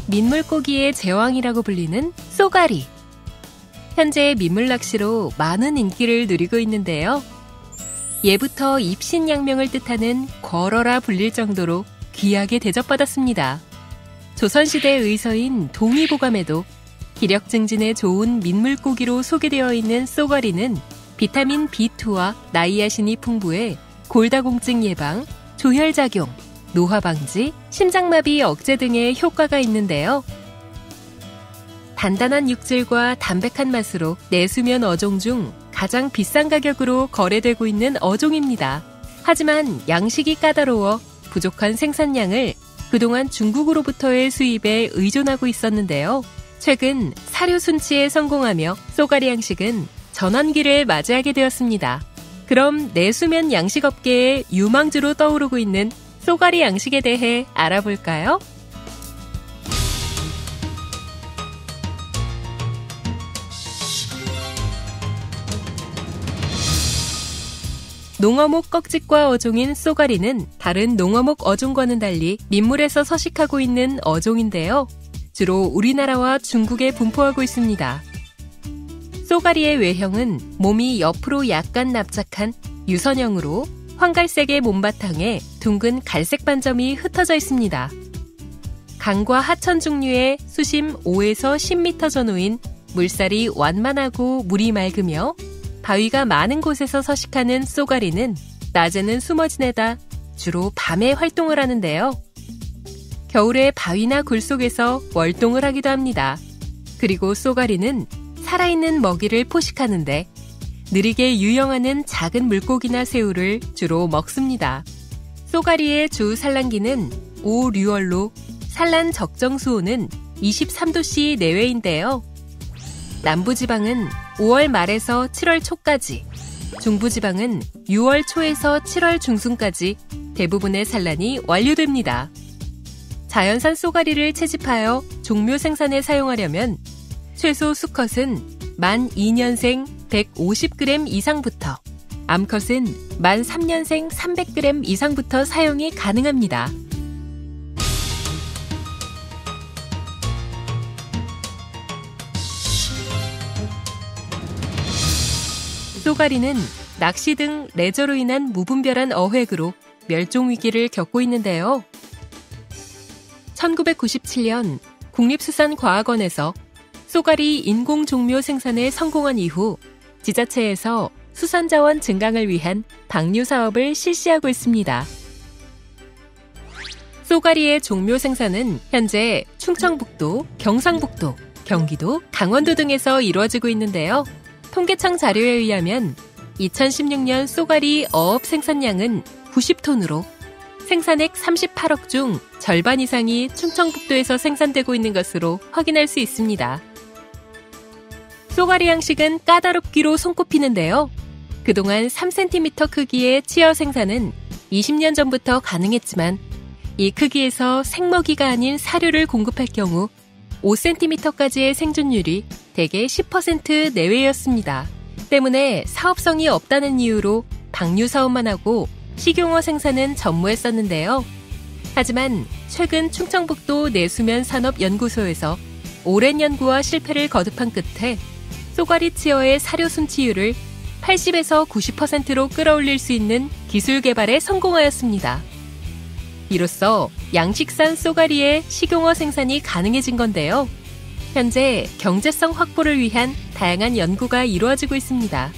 민물고기의 제왕이라고 불리는 쏘가리. 현재 민물낚시로 많은 인기를 누리고 있는데요. 예부터 입신양명을 뜻하는 걸어라 불릴 정도로 귀하게 대접받았습니다. 조선시대 의서인 동의보감에도 기력 증진에 좋은 민물고기로 소개되어 있는 쏘가리는 비타민 B2와 나이아신이 풍부해 골다공증 예방, 조혈작용, 노화 방지, 심장마비 억제 등의 효과가 있는데요. 단단한 육질과 담백한 맛으로 내수면 어종 중 가장 비싼 가격으로 거래되고 있는 어종입니다. 하지만 양식이 까다로워 부족한 생산량을 그동안 중국으로부터의 수입에 의존하고 있었는데요. 최근 사료 순치에 성공하며 쏘가리 양식은 전환기를 맞이하게 되었습니다. 그럼 내수면 양식업계의 유망주로 떠오르고 있는 쏘가리 양식에 대해 알아볼까요? 농어목 꺽짓과 어종인 쏘가리는 다른 농어목 어종과는 달리 민물에서 서식하고 있는 어종인데요. 주로 우리나라와 중국에 분포하고 있습니다. 쏘가리의 외형은 몸이 옆으로 약간 납작한 유선형으로 황갈색의 몸바탕에 둥근 갈색 반점이 흩어져 있습니다. 강과 하천 중류의 수심 5에서 10m 전후인 물살이 완만하고 물이 맑으며 바위가 많은 곳에서 서식하는 쏘가리는 낮에는 숨어 지내다 주로 밤에 활동을 하는데요. 겨울에 바위나 굴 속에서 월동을 하기도 합니다. 그리고 쏘가리는 살아있는 먹이를 포식하는데 느리게 유영하는 작은 물고기나 새우를 주로 먹습니다. 쏘가리의 주 산란기는 5, 6월로 산란 적정 수온은 23도씨 내외인데요. 남부지방은 5월 말에서 7월 초까지, 중부지방은 6월 초에서 7월 중순까지 대부분의 산란이 완료됩니다. 자연산 쏘가리를 채집하여 종묘 생산에 사용하려면 최소 수컷은 만 2년생 150g 이상부터, 암컷은 만 3년생 300g 이상부터 사용이 가능합니다. 쏘가리는 낚시 등 레저로 인한 무분별한 어획으로 멸종 위기를 겪고 있는데요. 1997년 국립수산과학원에서 쏘가리 인공 종묘 생산에 성공한 이후 지자체에서 수산자원 증강을 위한 방류 사업을 실시하고 있습니다. 쏘가리의 종묘 생산은 현재 충청북도, 경상북도, 경기도, 강원도 등에서 이루어지고 있는데요. 통계청 자료에 의하면 2016년 쏘가리 어업 생산량은 90톤으로 생산액 38억 중 절반 이상이 충청북도에서 생산되고 있는 것으로 확인할 수 있습니다. 쏘가리 양식은 까다롭기로 손꼽히는데요. 그동안 3cm 크기의 치어 생산은 20년 전부터 가능했지만 이 크기에서 생먹이가 아닌 사료를 공급할 경우 5cm까지의 생존율이 대개 10% 내외였습니다. 때문에 사업성이 없다는 이유로 방류 사업만 하고 식용어 생산은 전무했었는데요. 하지만 최근 충청북도 내수면 산업연구소에서 오랜 연구와 실패를 거듭한 끝에 쏘가리 치어의 사료 순치율을 80에서 90%로 끌어올릴 수 있는 기술 개발에 성공하였습니다. 이로써 양식산 쏘가리의 식용어 생산이 가능해진 건데요. 현재 경제성 확보를 위한 다양한 연구가 이루어지고 있습니다.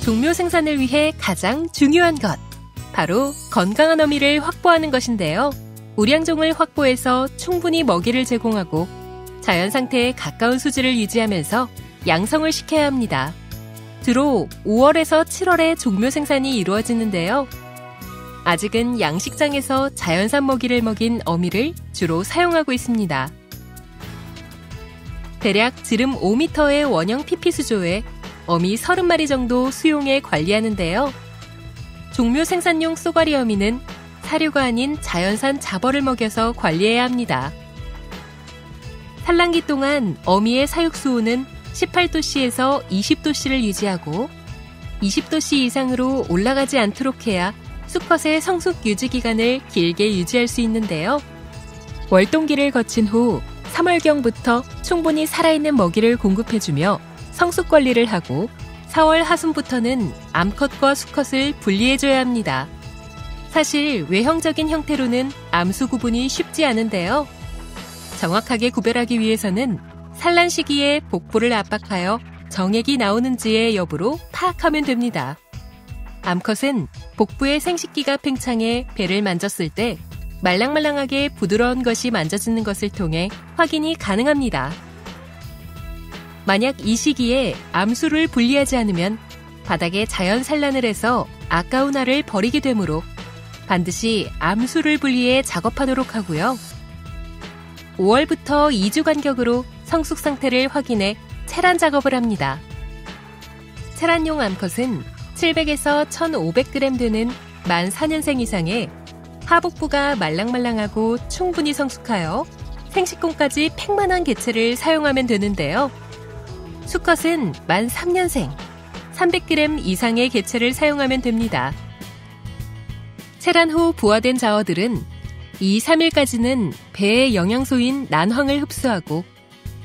종묘 생산을 위해 가장 중요한 것, 바로 건강한 어미를 확보하는 것인데요. 우량종을 확보해서 충분히 먹이를 제공하고 자연 상태에 가까운 수질을 유지하면서 양성을 시켜야 합니다. 주로 5월에서 7월에 종묘 생산이 이루어지는데요. 아직은 양식장에서 자연산 먹이를 먹인 어미를 주로 사용하고 있습니다. 대략 지름 5m의 원형 PP 수조에 어미 30마리 정도 수용해 관리하는데요. 종묘 생산용 쏘가리 어미는 사료가 아닌 자연산 자벌을 먹여서 관리해야 합니다. 산란기 동안 어미의 사육 수온은 18도씨에서 20도씨를 유지하고 20도씨 이상으로 올라가지 않도록 해야 수컷의 성숙 유지 기간을 길게 유지할 수 있는데요. 월동기를 거친 후 3월경부터 충분히 살아있는 먹이를 공급해주며 성숙 관리를 하고 4월 하순부터는 암컷과 수컷을 분리해줘야 합니다. 사실 외형적인 형태로는 암수 구분이 쉽지 않은데요. 정확하게 구별하기 위해서는 산란 시기에 복부를 압박하여 정액이 나오는지의 여부로 파악하면 됩니다. 암컷은 복부의 생식기가 팽창해 배를 만졌을 때 말랑말랑하게 부드러운 것이 만져지는 것을 통해 확인이 가능합니다. 만약 이 시기에 암수를 분리하지 않으면 바닥에 자연 산란을 해서 아까운 알을 버리게 되므로 반드시 암수를 분리해 작업하도록 하고요. 5월부터 2주 간격으로 성숙 상태를 확인해 체란 작업을 합니다. 체란용 암컷은 700에서 1500g 되는 만 4년생 이상의 하복부가 말랑말랑하고 충분히 성숙하여 생식권까지 팽만한 개체를 사용하면 되는데요. 수컷은 만 3년생, 300g 이상의 개체를 사용하면 됩니다. 체란 후 부화된 자어들은 2, 3일까지는 배의 영양소인 난황을 흡수하고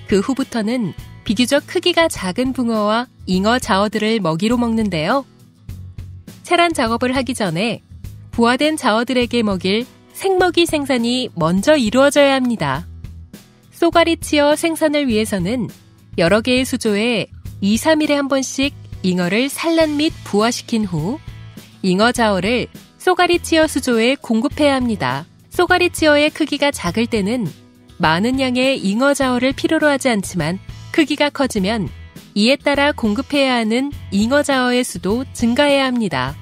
그 후부터는 비교적 크기가 작은 붕어와 잉어 자어들을 먹이로 먹는데요. 체란 작업을 하기 전에 부화된 자어들에게 먹일 생먹이 생산이 먼저 이루어져야 합니다. 쏘가리치어 생산을 위해서는 여러 개의 수조에 2, 3일에 한 번씩 잉어를 산란 및 부화시킨 후 잉어 자어를 쏘가리치어 수조에 공급해야 합니다. 쏘가리치어의 크기가 작을 때는 많은 양의 잉어 자어를 필요로 하지 않지만 크기가 커지면 이에 따라 공급해야 하는 잉어 자어의 수도 증가해야 합니다.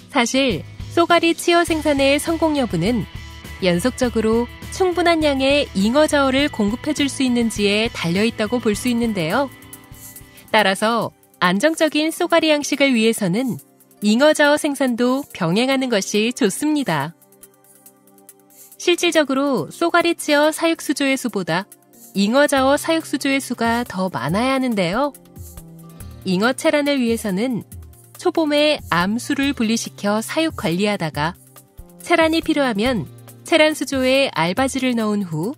사실 쏘가리치어 생산의 성공 여부는 연속적으로 충분한 양의 잉어 자어를 공급해줄 수 있는지에 달려있다고 볼 수 있는데요. 따라서 안정적인 쏘가리 양식을 위해서는 잉어 자어 생산도 병행하는 것이 좋습니다. 실질적으로 쏘가리치어 사육수조의 수보다 잉어 자어 사육수조의 수가 더 많아야 하는데요. 잉어 체란을 위해서는 초봄에 암수를 분리시켜 사육 관리하다가 체란이 필요하면 체란 수조에 알바지를 넣은 후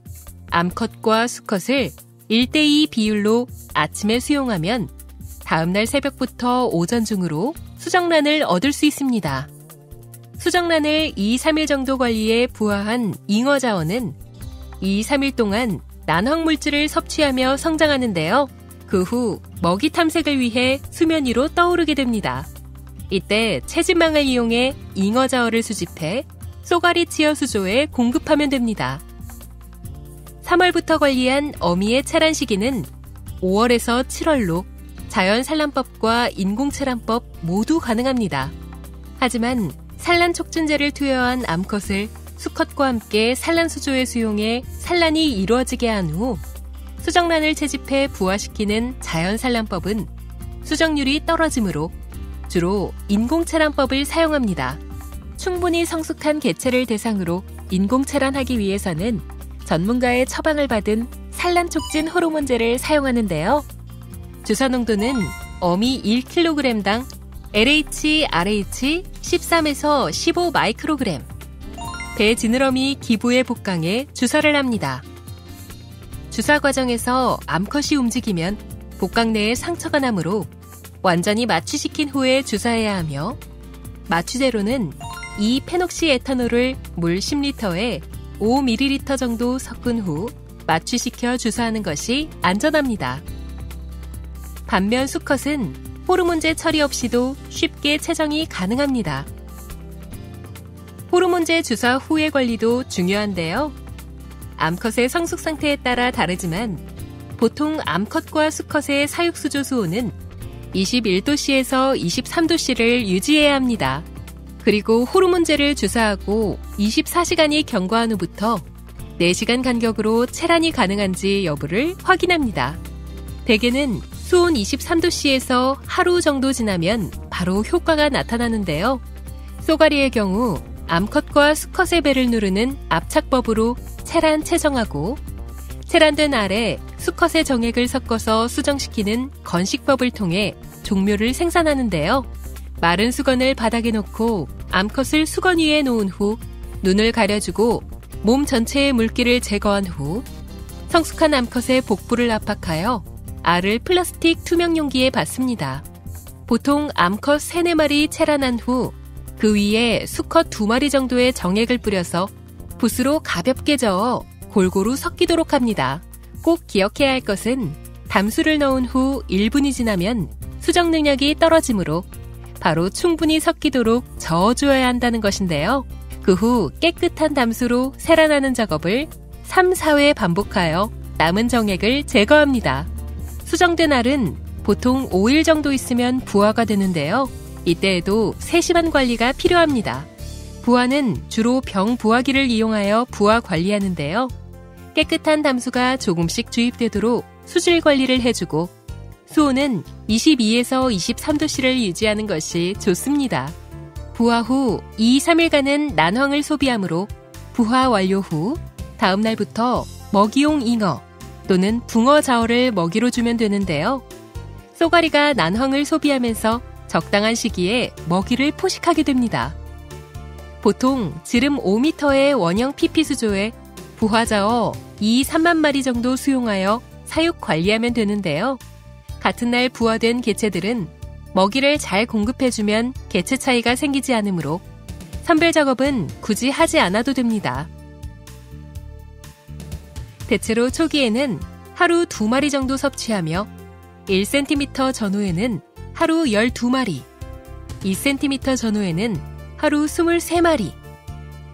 암컷과 수컷을 1:2 비율로 아침에 수용하면 다음날 새벽부터 오전 중으로 수정란을 얻을 수 있습니다. 수정란을 2, 3일 정도 관리해 부화한 잉어 자어는 2, 3일 동안 난황물질을 섭취하며 성장하는데요. 그 후 먹이 탐색을 위해 수면 위로 떠오르게 됩니다. 이때 채집망을 이용해 잉어 자어를 수집해 쏘가리치어 수조에 공급하면 됩니다. 3월부터 관리한 어미의 체란 시기는 5월에서 7월로 자연 산란법과 인공 체란법 모두 가능합니다. 하지만 산란 촉진제를 투여한 암컷을 수컷과 함께 산란 수조에 수용해 산란이 이루어지게 한 후 수정란을 채집해 부화시키는 자연 산란법은 수정률이 떨어지므로 주로 인공 체란법을 사용합니다. 충분히 성숙한 개체를 대상으로 인공 체란하기 위해서는 전문가의 처방을 받은 산란 촉진 호르몬제를 사용하는데요. 주사 농도는 어미 1kg당 LH, RH 13에서 15 마이크로그램. 배 지느러미 기부에 복강해 주사를 합니다. 주사 과정에서 암컷이 움직이면 복강 내에 상처가 나므로 완전히 마취시킨 후에 주사해야 하며 마취제로는 이 페녹시 에탄올을 물 10리터에 5ml 정도 섞은 후 마취시켜 주사하는 것이 안전합니다. 반면 수컷은 호르몬제 처리 없이도 쉽게 체정이 가능합니다. 호르몬제 주사 후의 관리도 중요한데요. 암컷의 성숙 상태에 따라 다르지만 보통 암컷과 수컷의 사육수조 수온은 21도씨에서 23도씨를 유지해야 합니다. 그리고 호르몬제를 주사하고 24시간이 경과한 후부터 4시간 간격으로 체란이 가능한지 여부를 확인합니다. 대개는 수온 23도씨에서 하루 정도 지나면 바로 효과가 나타나는데요. 쏘가리의 경우 암컷과 수컷의 배를 누르는 압착법으로 체란 체정하고 체란된 알에 수컷의 정액을 섞어서 수정시키는 건식법을 통해 종묘를 생산하는데요. 마른 수건을 바닥에 놓고 암컷을 수건 위에 놓은 후 눈을 가려주고 몸 전체의 물기를 제거한 후 성숙한 암컷의 복부를 압박하여 알을 플라스틱 투명 용기에 받습니다. 보통 암컷 3-4마리 체란한 후 그 위에 수컷 2마리 정도의 정액을 뿌려서 붓으로 가볍게 저어 골고루 섞이도록 합니다. 꼭 기억해야 할 것은 담수를 넣은 후 1분이 지나면 수정 능력이 떨어지므로 바로 충분히 섞이도록 저어주어야 한다는 것인데요. 그 후 깨끗한 담수로 세란하는 작업을 3-4회 반복하여 남은 정액을 제거합니다. 수정된 알은 보통 5일 정도 있으면 부화가 되는데요. 이때에도 세심한 관리가 필요합니다. 부화는 주로 병 부화기를 이용하여 부화 관리하는데요. 깨끗한 담수가 조금씩 주입되도록 수질 관리를 해주고 수온은 22에서 23도씨를 유지하는 것이 좋습니다. 부화 후 2-3일간은 난황을 소비하므로 부화 완료 후 다음 날부터 먹이용 잉어 또는 붕어 자어를 먹이로 주면 되는데요. 쏘가리가 난황을 소비하면서 적당한 시기에 먹이를 포식하게 됩니다. 보통 지름 5m의 원형 피피수조에 부화자어 2-3만 마리 정도 수용하여 사육 관리하면 되는데요. 같은 날 부화된 개체들은 먹이를 잘 공급해주면 개체 차이가 생기지 않으므로 선별 작업은 굳이 하지 않아도 됩니다. 대체로 초기에는 하루 2마리 정도 섭취하며 1cm 전후에는 하루 12마리, 2cm 전후에는 하루 23마리,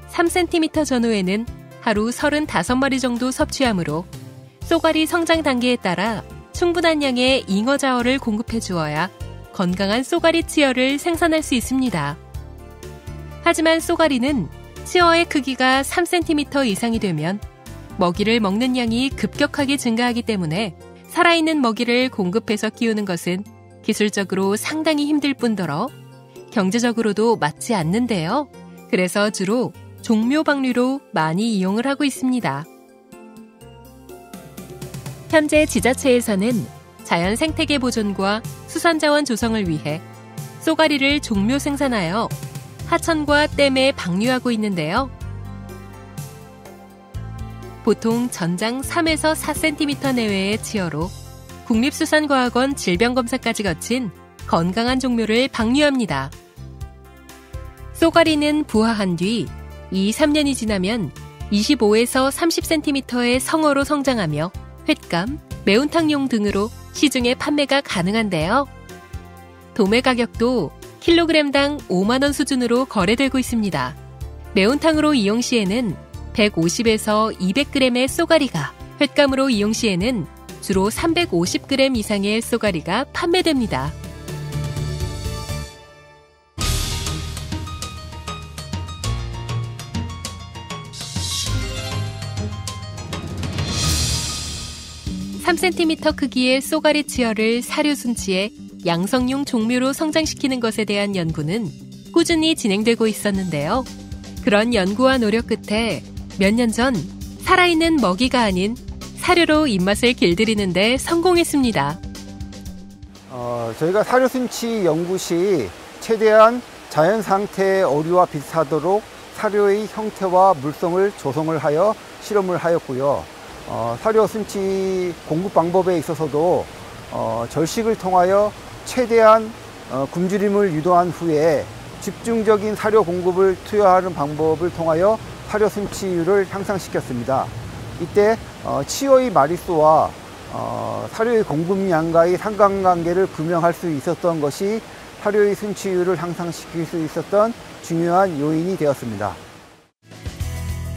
3cm 전후에는 하루 35마리 정도 섭취하므로 쏘가리 성장 단계에 따라 충분한 양의 잉어 자어를 공급해 주어야 건강한 쏘가리 치어를 생산할 수 있습니다. 하지만 쏘가리는 치어의 크기가 3cm 이상이 되면 먹이를 먹는 양이 급격하게 증가하기 때문에 살아있는 먹이를 공급해서 키우는 것은 기술적으로 상당히 힘들 뿐더러 경제적으로도 맞지 않는데요. 그래서 주로 종묘방류로 많이 이용을 하고 있습니다. 현재 지자체에서는 자연 생태계 보존과 수산자원 조성을 위해 쏘가리를 종묘 생산하여 하천과 댐에 방류하고 있는데요. 보통 전장 3에서 4cm 내외의 치어로 국립수산과학원 질병검사까지 거친 건강한 종묘를 방류합니다. 쏘가리는 부화한 뒤 2-3년이 지나면 25에서 30cm의 성어로 성장하며 횟감, 매운탕용 등으로 시중에 판매가 가능한데요. 도매 가격도 킬로그램당 5만원 수준으로 거래되고 있습니다. 매운탕으로 이용 시에는 150에서 200g의 쏘가리가, 횟감으로 이용 시에는 주로 350g 이상의 쏘가리가 판매됩니다. (3cm) 크기의 쏘가리 치어를 사료 순치에 양성용 종묘로 성장시키는 것에 대한 연구는 꾸준히 진행되고 있었는데요. 그런 연구와 노력 끝에 몇 년 전 살아있는 먹이가 아닌 사료로 입맛을 길들이는 데 성공했습니다. 저희가 사료 순치 연구 시 최대한 자연 상태의 어류와 비슷하도록 사료의 형태와 물성을 조성을 하여 실험을 하였고요. 사료 순치 공급 방법에 있어서도 절식을 통하여 최대한 굶주림을 유도한 후에 집중적인 사료 공급을 투여하는 방법을 통하여 사료 순치율을 향상시켰습니다. 이때 치어의 마리수와 사료의 공급량과의 상관관계를 규명할 수 있었던 것이 사료의 순치율을 향상시킬 수 있었던 중요한 요인이 되었습니다.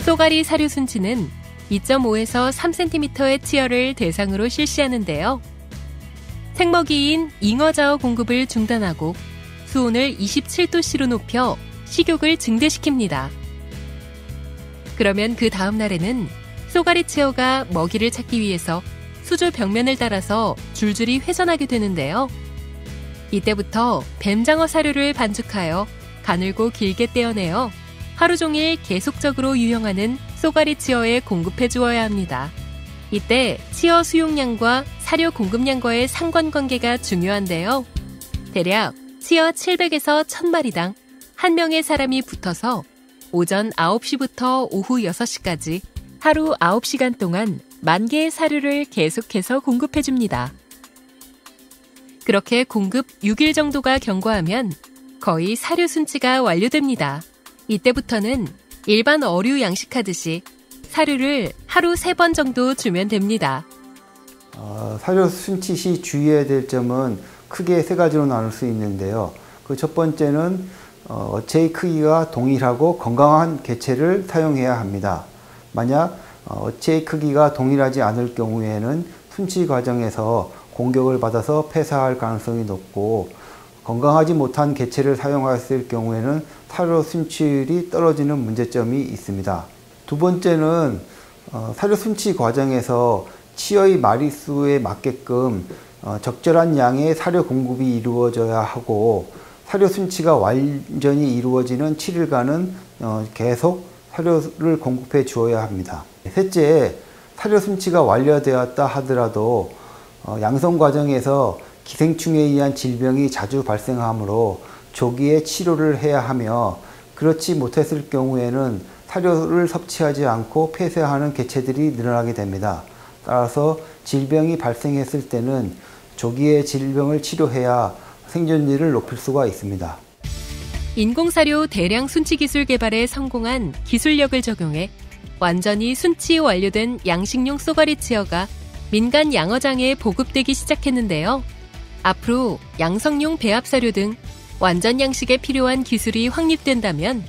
쏘가리 사료 순치는 2.5에서 3cm의 치어를 대상으로 실시하는데요. 생먹이인 잉어자어 공급을 중단하고 수온을 27도씨로 높여 식욕을 증대시킵니다. 그러면 그 다음 날에는 쏘가리 치어가 먹이를 찾기 위해서 수조 벽면을 따라서 줄줄이 회전하게 되는데요. 이때부터 뱀장어 사료를 반죽하여 가늘고 길게 떼어내어 하루 종일 계속적으로 유영하는 쏘가리 치어에 공급해 주어야 합니다. 이때 치어 수용량과 사료 공급량과의 상관관계가 중요한데요. 대략 치어 700에서 1000마리당 1명의 사람이 붙어서 오전 9시부터 오후 6시까지 하루 9시간 동안 10,000개의 사료를 계속해서 공급해줍니다. 그렇게 공급 6일 정도가 경과하면 거의 사료 순치가 완료됩니다. 이때부터는 일반 어류 양식하듯이 사료를 하루 3번 정도 주면 됩니다. 사료 순치 시 주의해야 될 점은 크게 3가지로 나눌 수 있는데요. 그 첫 번째는 어체의 크기가 동일하고 건강한 개체를 사용해야 합니다. 만약 어체의 크기가 동일하지 않을 경우에는 순치 과정에서 공격을 받아서 폐사할 가능성이 높고, 건강하지 못한 개체를 사용했을 경우에는 사료 순치율이 떨어지는 문제점이 있습니다. 두 번째는 사료 순치 과정에서 치어의 마리수에 맞게끔 적절한 양의 사료 공급이 이루어져야 하고, 사료 순치가 완전히 이루어지는 7일간은 계속 사료를 공급해 주어야 합니다. 셋째, 사료 순치가 완료되었다 하더라도 양성 과정에서 기생충에 의한 질병이 자주 발생하므로 조기에 치료를 해야 하며, 그렇지 못했을 경우에는 사료를 섭취하지 않고 폐쇄하는 개체들이 늘어나게 됩니다. 따라서 질병이 발생했을 때는 조기에 질병을 치료해야 생존율을 높일 수가 있습니다. 인공사료 대량 순치 기술 개발에 성공한 기술력을 적용해 완전히 순치 완료된 양식용 쏘가리 치어가 민간 양어장에 보급되기 시작했는데요. 앞으로 양성용 배합사료 등 완전 양식에 필요한 기술이 확립된다면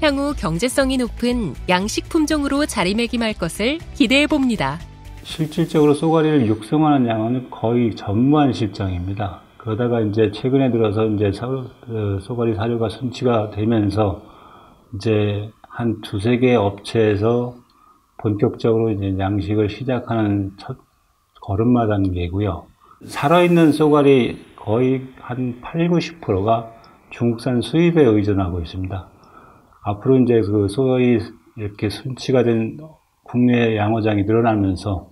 향후 경제성이 높은 양식 품종으로 자리매김할 것을 기대해봅니다. 실질적으로 쏘가리를 육성하는 양은 거의 전무한 실정입니다. 그러다가 이제 최근에 들어서 이제 쏘가리 사료가 순치가 되면서 이제 한 2-3개 업체에서 본격적으로 이제 양식을 시작하는 첫 걸음마 단계고요. 살아있는 쏘가리 거의 한 80-90%가 중국산 수입에 의존하고 있습니다. 앞으로 이제 그 쏘가리 이렇게 순치가 된 국내 양어장이 늘어나면서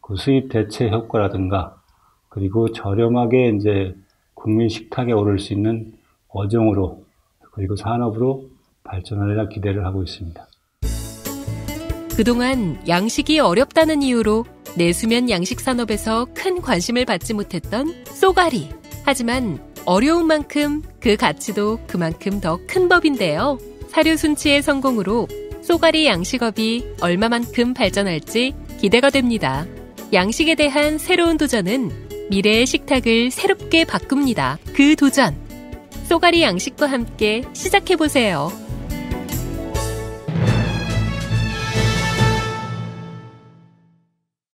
그 수입 대체 효과라든가, 그리고 저렴하게 이제 국민 식탁에 오를 수 있는 어종으로, 그리고 산업으로 발전하리라 기대를 하고 있습니다. 그동안 양식이 어렵다는 이유로 내수면 양식 산업에서 큰 관심을 받지 못했던 쏘가리. 하지만 어려운 만큼 그 가치도 그만큼 더 큰 법인데요. 사료 순치의 성공으로 쏘가리 양식업이 얼마만큼 발전할지 기대가 됩니다. 양식에 대한 새로운 도전은 미래의 식탁을 새롭게 바꿉니다. 그 도전, 쏘가리 양식과 함께 시작해보세요.